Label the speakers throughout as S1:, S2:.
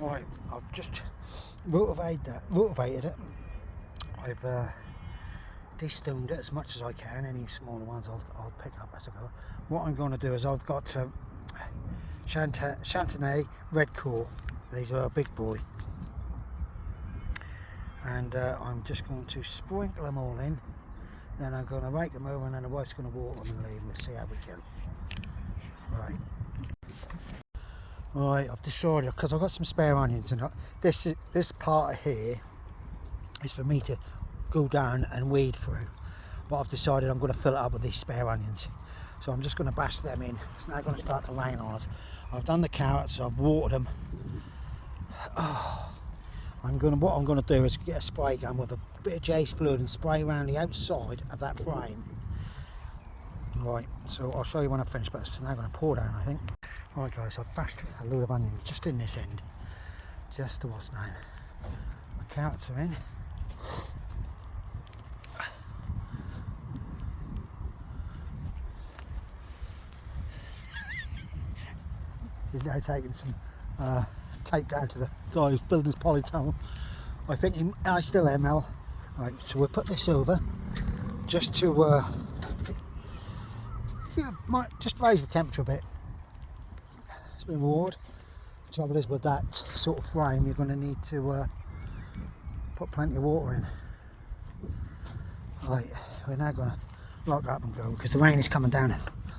S1: Right, I've just rotavated it. I've destoned it as much as I can. Any smaller ones I'll pick up as I go. What I'm going to do is I've got Chardonnay Red Core. These are a big boy, and I'm just going to sprinkle them all in. Then I'm going to rake them over, and then the wife's going to water them and leave them and see how we go. Right, I've decided, because I've got some spare onions, and this part here is for me to go down and weed through, but I've decided I'm going to fill it up with these spare onions, so I'm just going to bash them in. It's now going to start to rain on us. I've done the carrots, I've watered them. What I'm going to do is get a spray gun with a bit of J's fluid and spray around the outside of that frame. Right, so I'll show you when I've finished, but it's now going to pour down, I think. Right guys, I've bashed a load of onions just in this end, just to what's now. My carrots are in. He's now taking some tape down to the guy who's building his polytunnel. I think I still am, Mel. Right, so we'll put this over just to might just raise the temperature a bit. It's been watered. The trouble is with that sort of frame, you're going to need to put plenty of water in. Right, we're now going to lock up and go because the rain is coming down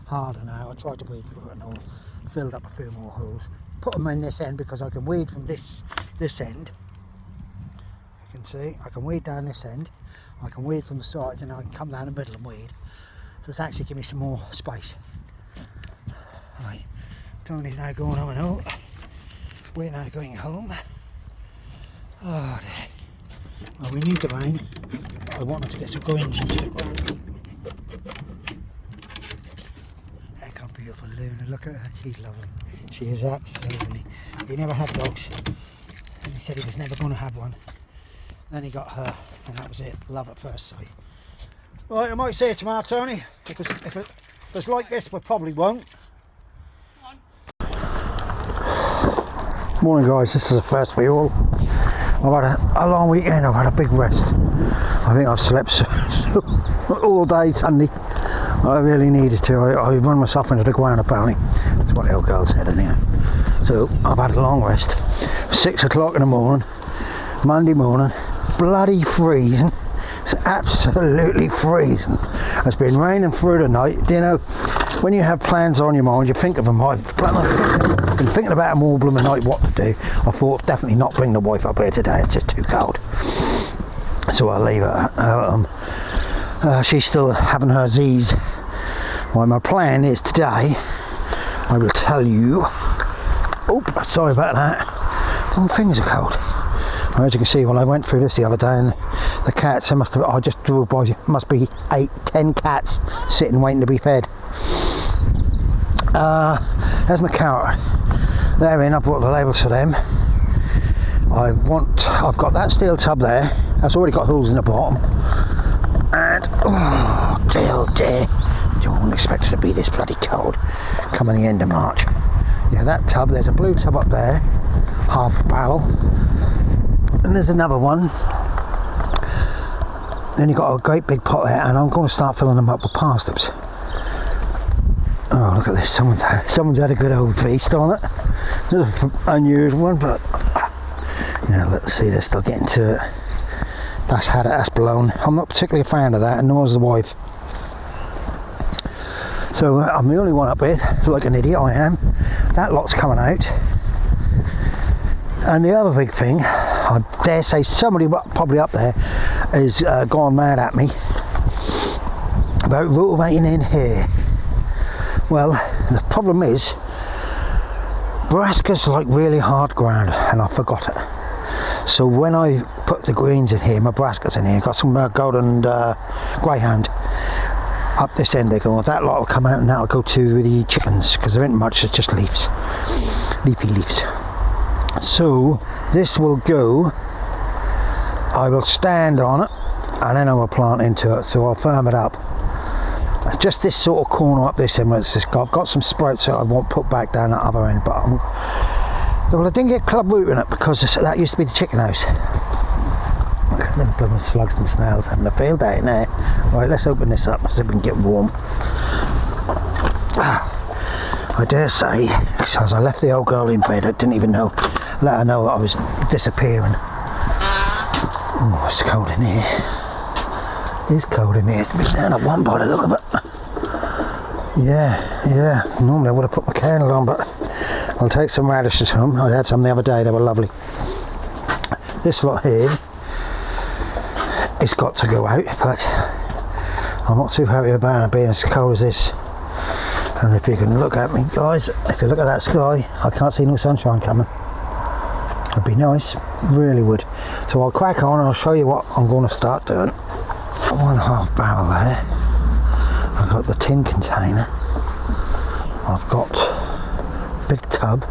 S1: harder now. I tried to weed through it and all, filled up a few more holes. Put them in this end because I can weed from this end. You can see I can weed down this end. I can weed from the sides, and I can come down the middle and weed. So it's actually give me some more space. Right. Tony's now going home and all. We're now going home. Oh dear. Well, we need the rain. I wanted to get some greens and stuff. There comes beautiful Luna. Look at her. She's lovely. She is absolutely. He never had dogs, and he said he was never going to have one. Then he got her, and that was it. Love at first sight. Right, I might see you tomorrow, Tony. If it's like this, we probably won't. Morning guys, this is the first for you all. I've had a long weekend, I've had a big rest. I think I've slept all day Sunday. I really needed to. I run myself into the ground apparently. That's what the old girl said anyhow. So I've had a long rest. 6 o'clock in the morning, Monday morning, bloody freezing. It's absolutely freezing. It's been raining through the night. Do you know, when you have plans on your mind, you think of them. I've been thinking about them all blooming night what to do. I thought definitely not bring the wife up here today, it's just too cold. So I'll leave her. She's still having her Z's. Well, my plan is today, I will tell you. Oh, sorry about that. My fingers are cold. As you can see, when I went through this the other day, and the cats, I just drove by, must be 8-10 cats sitting waiting to be fed. There's my carrot. They're in. I've brought the labels for them. I've got that steel tub there. That's already got holes in the bottom. And oh dear, you wouldn't expect it to be this bloody cold coming the end of March. Yeah, that tub. There's a blue tub up there, half a barrel. And there's another one. Then you've got a great big pot there, and I'm going to start filling them up with parsnips. Oh, look at this. Someone's had a good old feast on it. This is an unusual one, but yeah, let's see, they're still getting to it. That's blown. I'm not particularly a fan of that, and nor is the wife. So I'm the only one up here, like an idiot I am. That lot's coming out. And the other big thing, I dare say somebody probably up there is gone mad at me about rotavating in here. Well, the problem is brassicas like really hard ground, and I forgot it. So when I put the greens in here, my brassicas in here, got some golden greyhound up this end. They go, that lot will come out, and that'll go to the chickens because there ain't much. It's just leaves, leafy leaves. So this will go. I will stand on it, and then I will plant into it. So I'll firm it up. Just this sort of corner up this end where it's just I've got some sprouts that I won't put back down that other end, but Well, I didn't get club root in it because that used to be the chicken house. Look at them blooming slugs and snails having a field day in there. Right, let's open this up so we can get warm. I dare say, because I left the old girl in bed, I didn't even let her know that I was disappearing. Oh, it's cold in here. It's cold in here. It's been down at one by the look of it. Yeah. Normally I would have put my candle on, but I'll take some radishes home. I had some the other day, they were lovely. This lot here, it's got to go out, but I'm not too happy about it being as cold as this. And if you can look at me, guys, if you look at that sky, I can't see no sunshine coming. It'd be nice, really would. So I'll crack on and I'll show you what I'm going to start doing. 1.5 barrel there. I've got the tin container. I've got a big tub.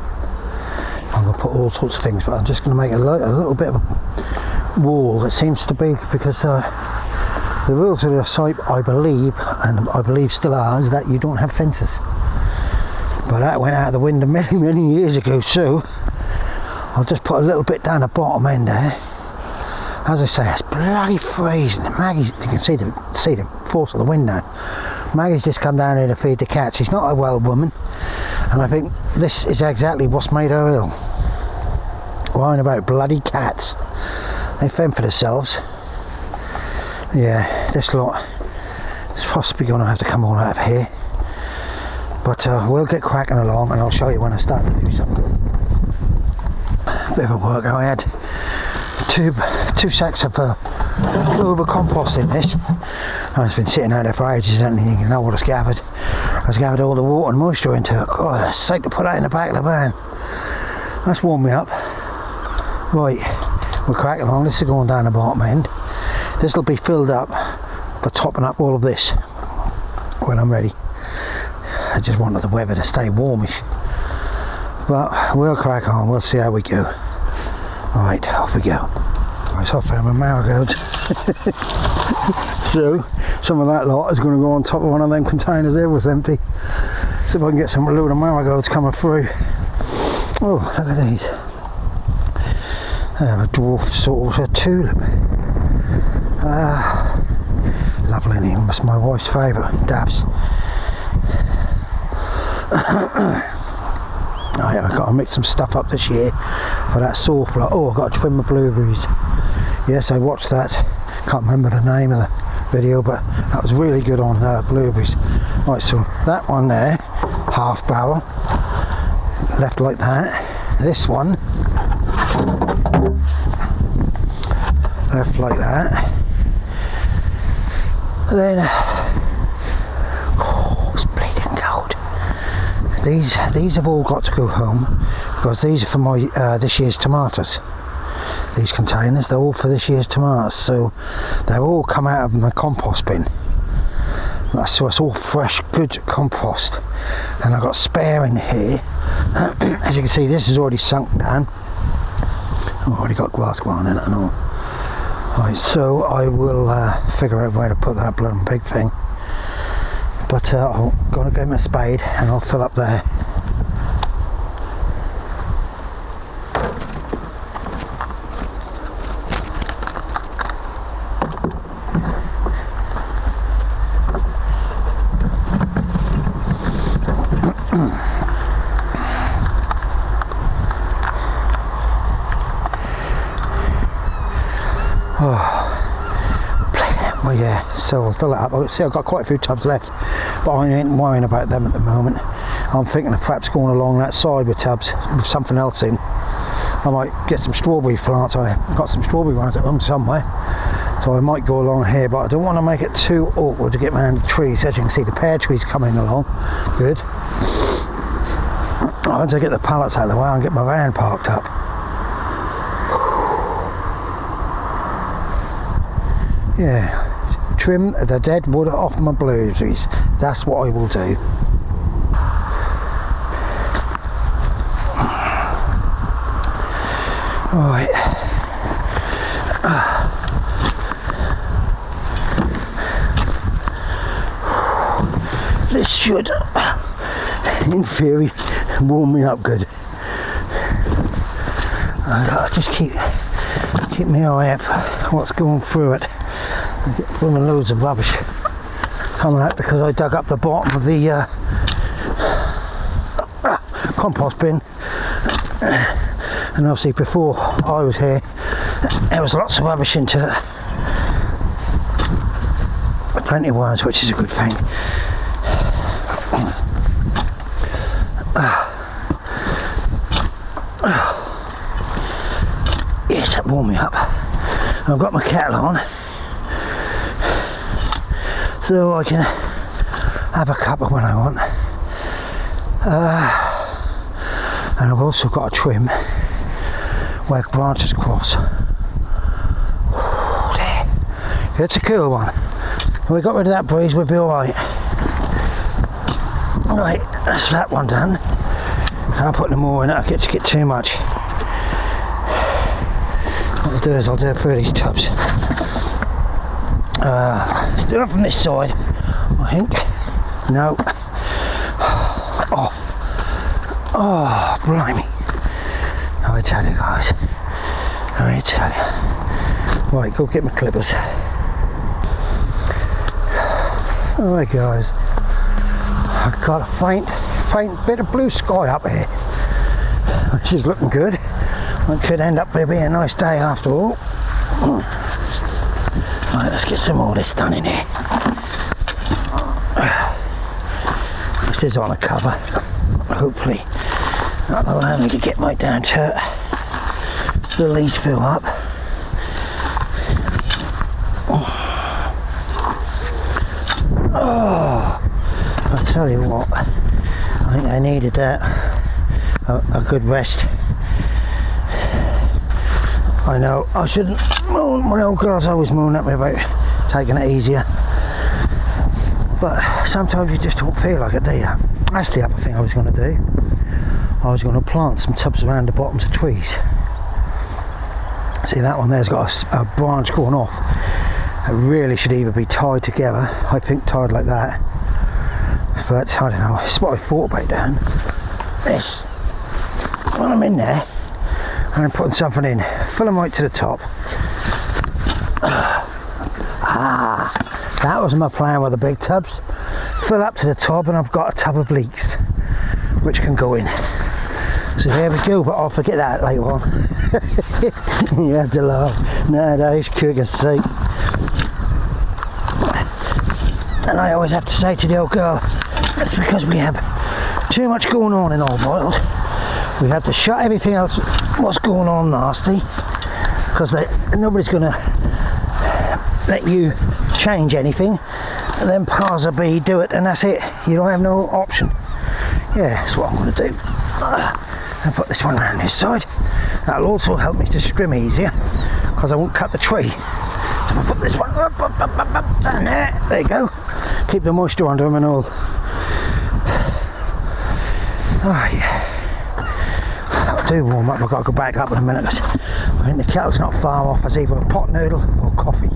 S1: I'm going to put all sorts of things, but I'm just going to make a little bit of a wall. It seems to be because the rules of the site, I believe, and I believe still are, is that you don't have fences. But that went out of the window many years ago, so I'll just put a little bit down the bottom end there. As I say, it's bloody freezing. Maggie's, you can see the force of the wind now. Maggie's just come down here to feed the cat. She's not a well woman, and I think this is exactly what's made her ill. Worrying about bloody cats. They fend for themselves. Yeah, this lot is possibly going to have to come all out of here. But we'll get cracking along, and I'll show you when I start to do something. Bit of a workout. I had two sacks of clover compost in this, and it's been sitting out there for ages. I don't even know what it's gathered. It's gathered all the water and moisture into it. God, it's safe to put that in the back of the van. That's warmed me up. Right, we're cracking along. This is going down the bottom end. This will be filled up for topping up all of this when I'm ready. I just wanted the weather to stay warmish. But we'll crack on, we'll see how we go. Alright, off we go. Right, so I found my marigolds. So, some of that lot is going to go on top of one of them containers there was empty. See if I can get some load of marigolds coming through. Oh, look at these. They have a dwarf sort of a tulip. Lovely name, that's my wife's favourite, Davs. I've got to mix some stuff up this year for that sauce. Oh, I've got to trim my blueberries. Yes, I watched that. Can't remember the name of the video, but that was really good on blueberries. Right, so that one there, half barrel, left like that. This one, left like that. And then, oh, it's bleeding cold. These have all got to go home because these are for my this year's tomatoes. These containers, they're all for this year's tomatoes, so they've all come out of my compost bin. So it's all fresh, good compost, and I've got spare in here. As you can see, this is already sunk down. I've already got grass growing in it and all. Right, so I will figure out where to put that bloody big thing. But I'm going to get my spade and I'll fill up there. Oh yeah, so I'll fill it up. See, I've got quite a few tubs left, but I ain't worrying about them at the moment. I'm thinking of perhaps going along that side with tubs with something else in. I might get some strawberry plants. I've got some strawberry ones at home somewhere, so I might go along here, but I don't want to make it too awkward to get around the trees. As you can see, the pear tree's coming along. Good. Once I get the pallets out of the way, I'll get my van parked up. Yeah. Trim the dead wood off my blueberries. That's what I will do. Right. This should, in theory, warm me up good. I just keep my eye out for what's going through it. I get blooming loads of rubbish coming out because I dug up the bottom of the compost bin, and obviously before I was here there was lots of rubbish into it. Plenty of worms, which is a good thing. Yes, that warmed me up. I've got my kettle on so I can have a cuppa when I want. And I've also got a trim where branches cross. Oh, there. It's a cool one. If we got rid of that breeze, we'd be alright. Right, that's that one done. Can't put no more in it, I get to get too much. What I'll do is I'll do it through these tubs. Do it from this side, I think. No. Oh, blimey. I tell you guys. I tell you. Right, go get my clippers. Alright guys. I've got a faint bit of blue sky up here. This is looking good. It could end up being a nice day after all. Right, let's get some more of this done in here. This is on a cover. Hopefully that'll allow me to get right down to it. The leaves fill up. Oh, I tell you what, I think I needed that. A good rest. I know I shouldn't moan. My old girls always moan at me about taking it easier, but sometimes you just don't feel like it, do you? That's the other thing I was going to do. I was going to plant some tubs around the bottoms of trees. See, that one there's got a branch going off. It really should either be tied together, I think tied like that, but I don't know, it's what I thought about doing. This, when I'm in there and I'm putting something in, fill them right to the top. That was my plan with the big tubs. Fill up to the top and I've got a tub of leeks which can go in. So there we go, but I'll forget that later on. You have to laugh. Nowadays, goodness sake. And I always have to say to the old girl, it's because we have too much going on in Old Boiled. We have to shut everything else what's going on nasty, because nobody's going to let you change anything, and then powers of B do it and that's it. You don't have no option. Yeah, that's what I'm going to do. And put this one around this side. That'll also help me to scrim easier, because I won't cut the tree. So I'll put this one up, and there you go. Keep the moisture under them and all. Alright, I'll do warm up. I've got to go back up in a minute, because I think the kettle's not far off as either a pot noodle or coffee.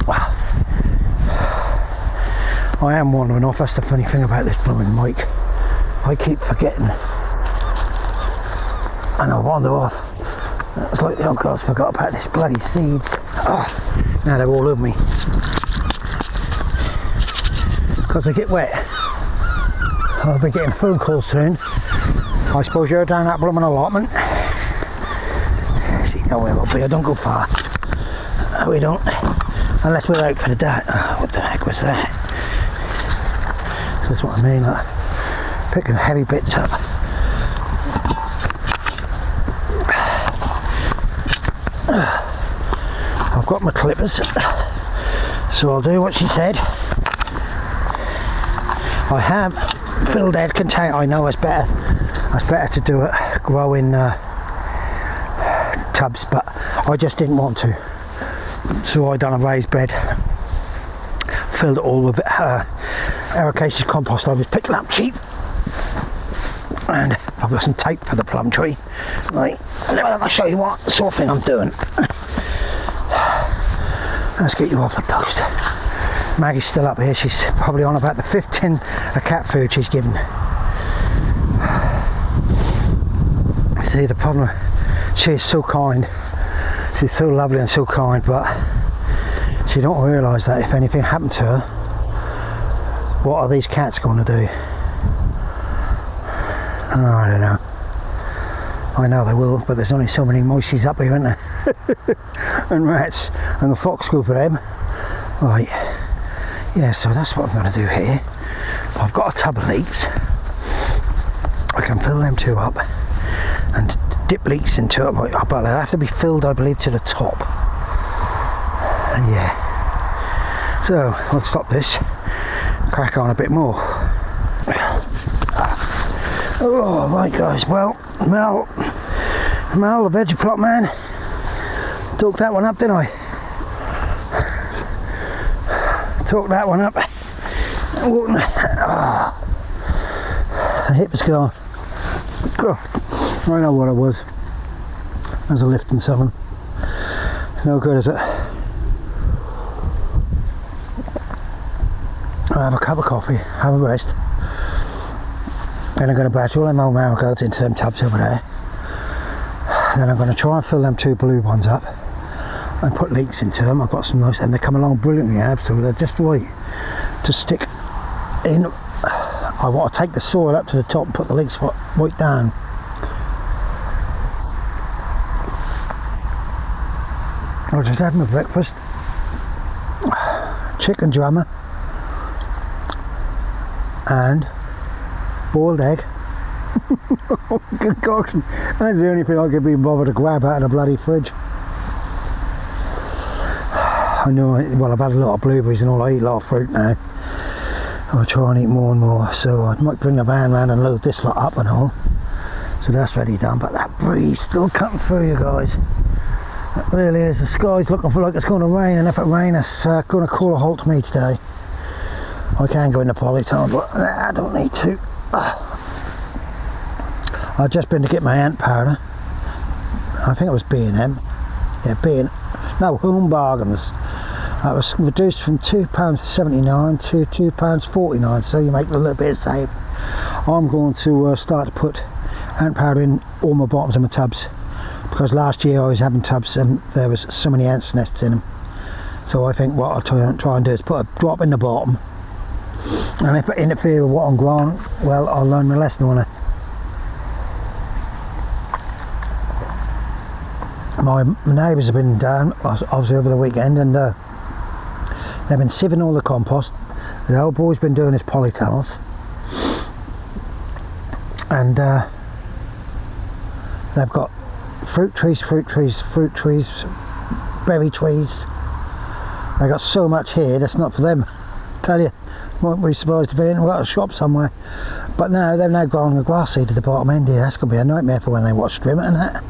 S1: Wow. I am wandering off, that's the funny thing about this blooming mic. I keep forgetting and I wander off. It's like the old guys forgot about this bloody seeds. Oh, now they're all over me. Because they get wet. I'll be getting a phone call soon. I suppose you're down that blooming allotment. You know where we'll be, I don't go far. We don't. Unless we're out for the day. Oh, what the heck was that? That's what I mean, like picking heavy bits up. I've got my clippers, so I'll do what she said. I have filled that container. I know it's better to do it grow in tubs, but I just didn't want to. So I done a raised bed, filled it all with ericaceous compost I was picking up cheap, and I've got some tape for the plum tree. Right, I'll show you what sort of thing I'm doing. Let's get you off the post. Maggie's still up here. She's probably on about the 5th tin of cat food she's given. See, the problem, she is so kind, she's so lovely and so kind, but she don't realise that if anything happened to her, what are these cats going to do? Oh, I don't know. I know they will, but there's only so many moisies up here, isn't there? And rats, and the fox go for them. Right, yeah, so that's what I'm going to do here. I've got a tub of leeks. I can fill them two up and dip leeks into it, but they'll have to be filled, I believe, to the top. And yeah, so I'll stop this, crack on a bit more. Oh right guys, well, Mel the veggie plot man, took that one up, didn't I? Took that one up. The hip is gone. Oh, I know what it was. There's a lift in something. No good, is it? I'll have a cup of coffee, have a rest. Then I'm going to batch all them old marigolds into them tubs over there. Then I'm going to try and fill them two blue ones up and put leeks into them. I've got some nice, and they come along brilliantly, I have, so they're just right to stick in. I want to take the soil up to the top and put the leeks right down. I just had my breakfast. Chicken drummer and boiled egg. Concoction. That's the only thing I could be bothered to grab out of the bloody fridge. I know, well, I've had a lot of blueberries and all, I eat a lot of fruit now. I'll try and eat more and more, so I might bring the van round and load this lot up and all. So that's ready done, but that breeze still cutting through, you guys. It really is. The sky's looking for like it's going to rain, and if it rains, it's going to call a halt to me today. I can go into Polyton, but I don't need to. I've just been to get my ant powder. I think it was B&M. Yeah, no, Home Bargains. That was reduced from £2.79 to £2.49, so you make a little bit of save. I'm going to start to put ant powder in all my bottoms of my tubs, because last year I was having tubs and there was so many ants nests in them. So I think what I'll try and do is put a drop in the bottom, and if it interferes with what I'm growing, well, I'll learn my lesson on it. My neighbours have been down, obviously, over the weekend, and they've been sieving all the compost. The old boy's been doing his polytunnels, and they've got fruit trees, berry trees. They got so much here that's not for them. Tell you, won't be surprised if they ain't got a shop somewhere. But no, they've now gone with grass seed to the bottom end here. That's going to be a nightmare for when they watch Trim and that.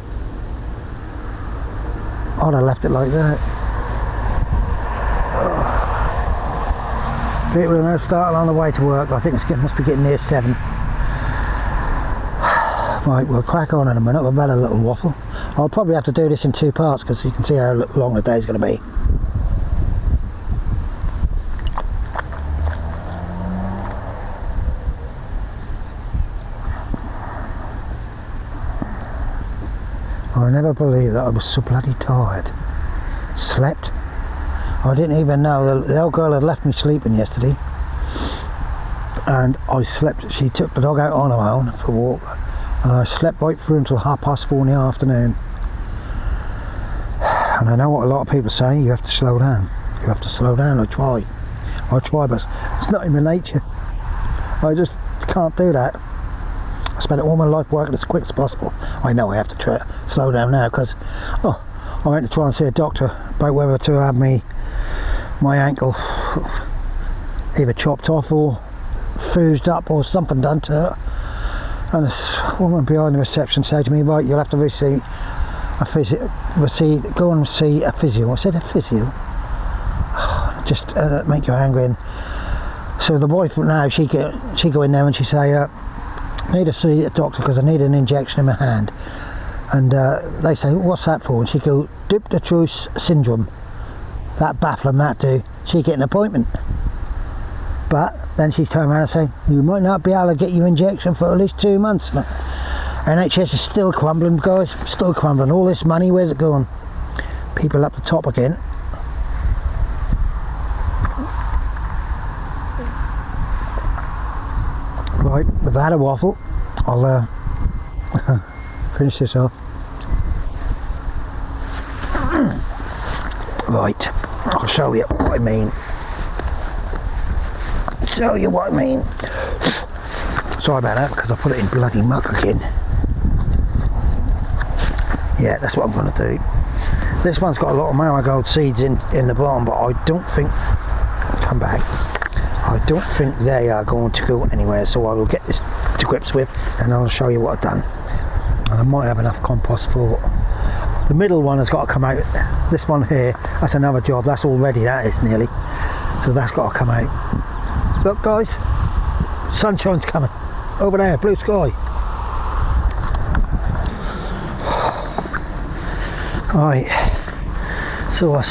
S1: I'd have left it like that. People are now starting on the way to work. I think must be getting near 7. Right, we'll crack on in a minute. We've had a little waffle. I'll probably have to do this in 2 parts because you can see how long the day's going to be. I never believed that I was so bloody tired. Slept. I didn't even know the old girl had left me sleeping yesterday, and I slept. She took the dog out on her own for a walk, and I slept right through until 4:30 in the afternoon. And I know what a lot of people say, you have to slow down. You have to slow down. I try, but it's not in my nature. I just can't do that. I spent all my life working as quick as possible. I know I have to slow down now, because I went to try and see a doctor about whether to have my ankle either chopped off or fused up or something done to it. And this woman behind the reception said to me, right, you'll have to go and see a physio. I said, a physio? Just make you angry. And so the wife now, she go in there and she say, I need to see a doctor because I need an injection in my hand. And they say, what's that for? And she go, Dupuytren's syndrome. That baffling that do. She get an appointment. But then she turned around and said, you might not be able to get your injection for at least 2 months. NHS is still crumbling, guys, still crumbling. All this money, where's it going? People up the top again. Right, we've had a waffle. I'll finish this off. Right, I'll show you what I mean. Sorry about that, because I put it in bloody muck again. Yeah, that's what I'm going to do. This one's got a lot of marigold seeds in the bottom, but I don't think... Come back. I don't think they are going to go anywhere, so I will get this to grips with, and I'll show you what I've done. And I might have enough compost for... The middle one has got to come out. This one here, that's another job. That's already, that is nearly. So that's got to come out. Look, guys, sunshine's coming. Over there, blue sky. Right. So,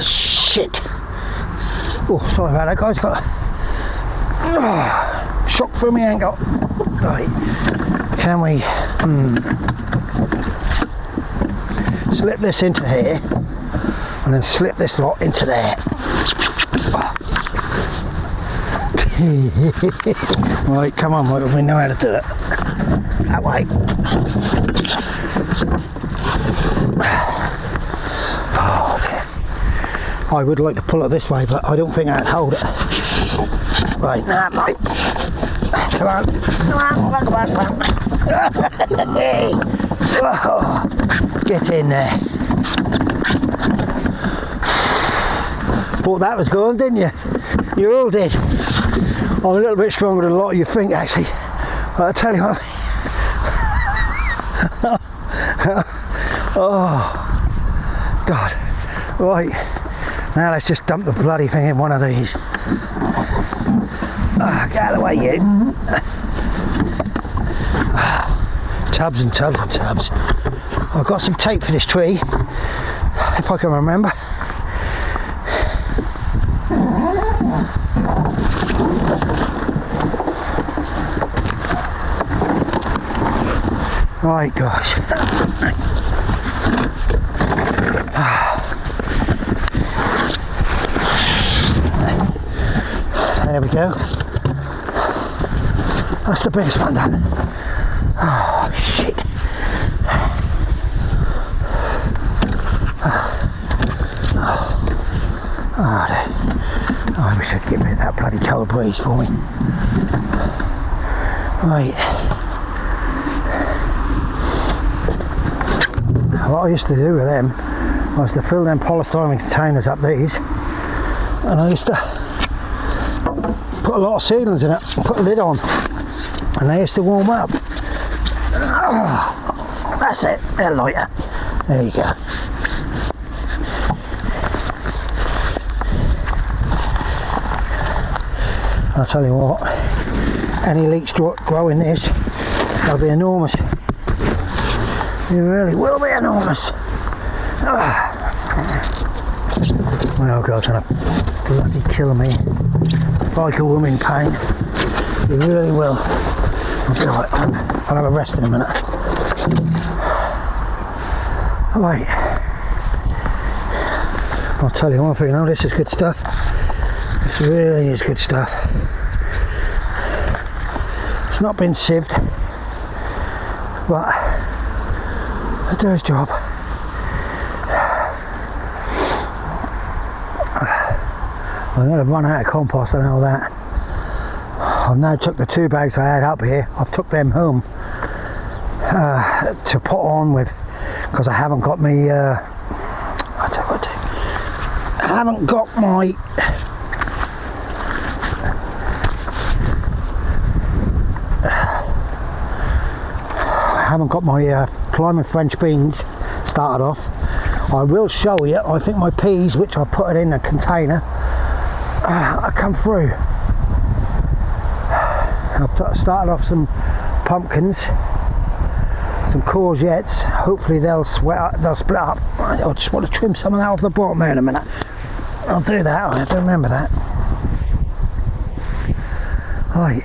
S1: shit. Oh, sorry about that, guys. Got shock through my ankle. Right. Can we slip this into here and then slip this lot into there? Right, come on, we know how to do it. That way. Oh, dear. I would like to pull it this way, but I don't think I'd hold it. Right, now, mate. Come on. Come on. Oh, get in there. Thought that was going, didn't you? You all did. I'm a little bit stronger than a lot of you think, actually. But I tell you what. Oh, God. Right. Now let's just dump the bloody thing in one of these. Get out of the way, you. Tubs and tubs and tubs. I've got some tape for this tree, if I can remember. Right, guys. There we go. That's the biggest one done. Oh, shit. Oh, we should get rid of that bloody cold breeze for me. Right. What I used to do with them was to fill them polystyrene containers up these, and I used to put a lot of sealants in it, put a lid on, and they used to warm up. Oh, that's it, they're lighter. There you go. I'll tell you what, any leeks growing this, they'll be enormous. You really will be enormous. Oh God, it's gonna bloody kill me like a woman in pain. You really will. I'll have a rest in a minute. Right. I'll tell you one thing now, this is good stuff. This really is good stuff. It's not been sieved, but it does job. I'm going to run out of compost and all that. I've now took the 2 bags I had up here, I've took them home to put on with, because I haven't got me, I'll tell you what to do. I haven't got my climbing French beans started off. I will show you, I think my peas, which I put it in a container, I come through. I've started off some pumpkins, some courgettes. Hopefully they'll split up. I just want to trim some of that off the bottom there in a minute. I'll do that. I have to remember that. Right.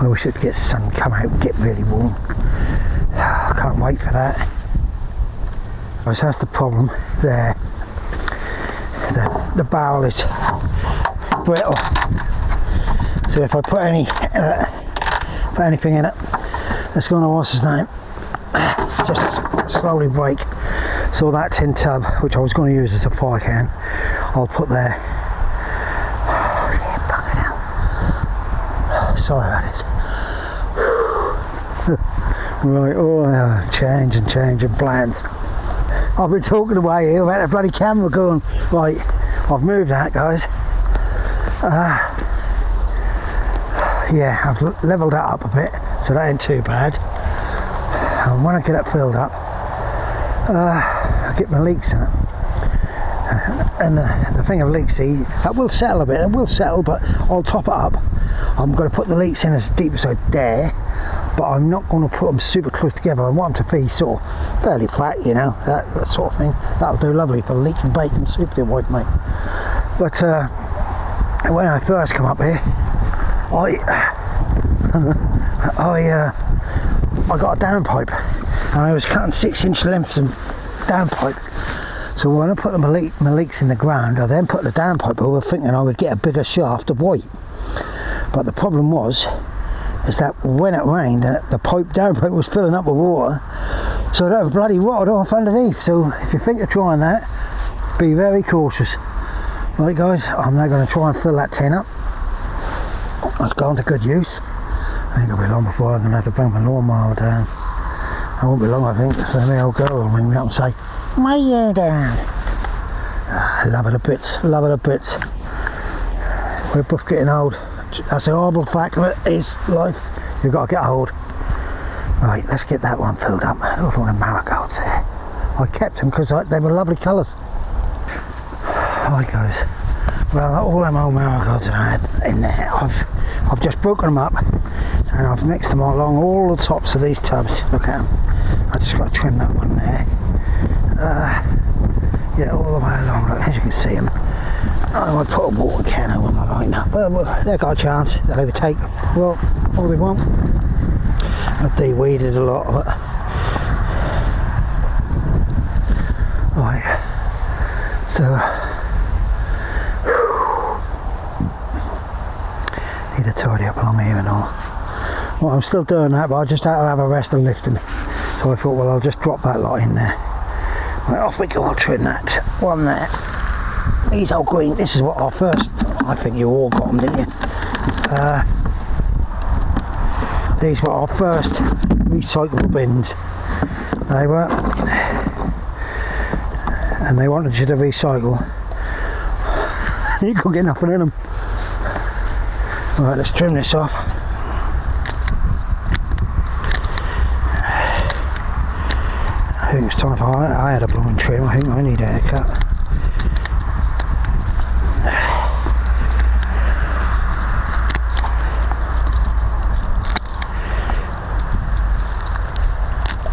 S1: I wish it'd get sun, come out and get really warm. I can't wait for that. So that's the problem there. The barrel is brittle. So if I put anything in it, it's going to, what's his name, just slowly break. So that tin tub, which I was going to use as a fire can, I'll put there. Oh, yeah, bugger now. Sorry about this. Right, oh, changing plans. I've been talking away here about the bloody camera going. Right, I've moved that, guys. Yeah, I've levelled that up a bit, so that ain't too bad. And when I get it filled up, I get my leaks in it. And the thing of leaks, see, that will settle a bit. It will settle, but I'll top it up. I'm going to put the leaks in as deep as I dare, but I'm not going to put them super close together. I want them to be sort of fairly flat, you know, that sort of thing. That'll do lovely for leek and bacon soup, they would, mate. But when I first come up here, I got a downpipe, and I was cutting 6-inch lengths of downpipe. So when I put my leeks in the ground, I then put the downpipe over, thinking I would get a bigger shaft of white. But the problem is that when it rained, the downpipe was filling up with water, so that was bloody rotted off underneath. So if you think of trying that, be very cautious. Right, guys, I'm now going to try and fill that tin up. It's gone to good use. I think it'll be long before I'm going to have to bring my lawnmower down. I won't be long, I think, so the old girl will ring me up and say, "My hair down." Love it a bit, love it a bit. We're both getting old. That's the horrible fact of it, is life. You've got to get old. Right, let's get that one filled up. Look at all the marigolds there. I kept them because they were lovely colours. Right, guys. Well, all them old marigolds that I had in there, I've just broken them up, and I've mixed them along all the tops of these tubs. Look at them. I just got to trim that one there. Yeah, all the way along. Look, as you can see them. I might put a water can over them right now, but they've got a chance. They'll overtake, well, all they want. I've de-weeded a lot of it. Right, so need to tidy up along here and all. Well, I'm still doing that, but I just had to have a rest of lifting. So I thought, well, I'll just drop that lot in there. Right, off we go. I'll trim that one there. These old green, this is what our first, I think you all got them, didn't you? These were our first recyclable bins. They were, and they wanted you to recycle. You couldn't get nothing in them. Right, let's trim this off. I think it's time for, I had a blowing trim, I think I need a haircut.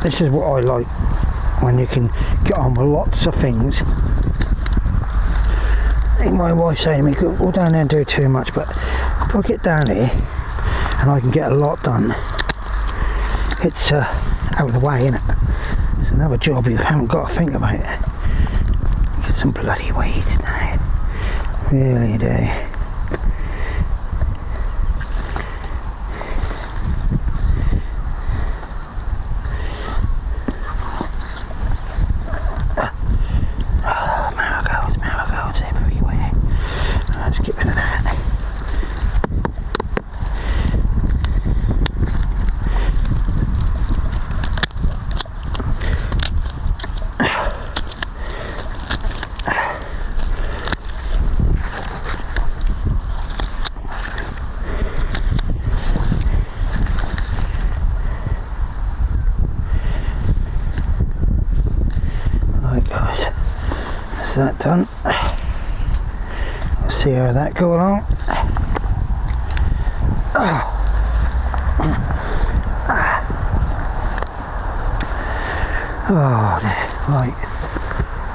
S1: This is what I like, when you can get on with lots of things. I think my wife's saying to me, go down there and do too much, but if I get down here and I can get a lot done, it's out of the way, innit? It's another job you haven't got to think about. Get some bloody weeds now, really do. That done. Let's see how that go along. Oh dear. Right,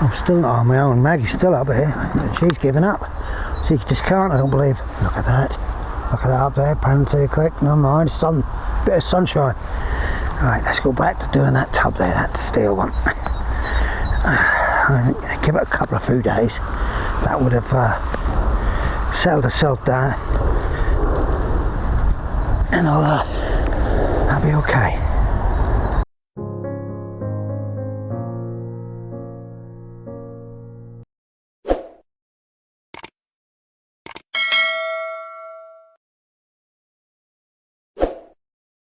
S1: I'm still not on my own. Maggie's still up here. She's given up. She just can't, I don't believe. Look at that. Look at that up there, panning too quick. No mind, bit of sunshine. Right, let's go back to doing that tub there, that steel one. Give it a couple of few days. That would have settled itself down, and I'll be okay.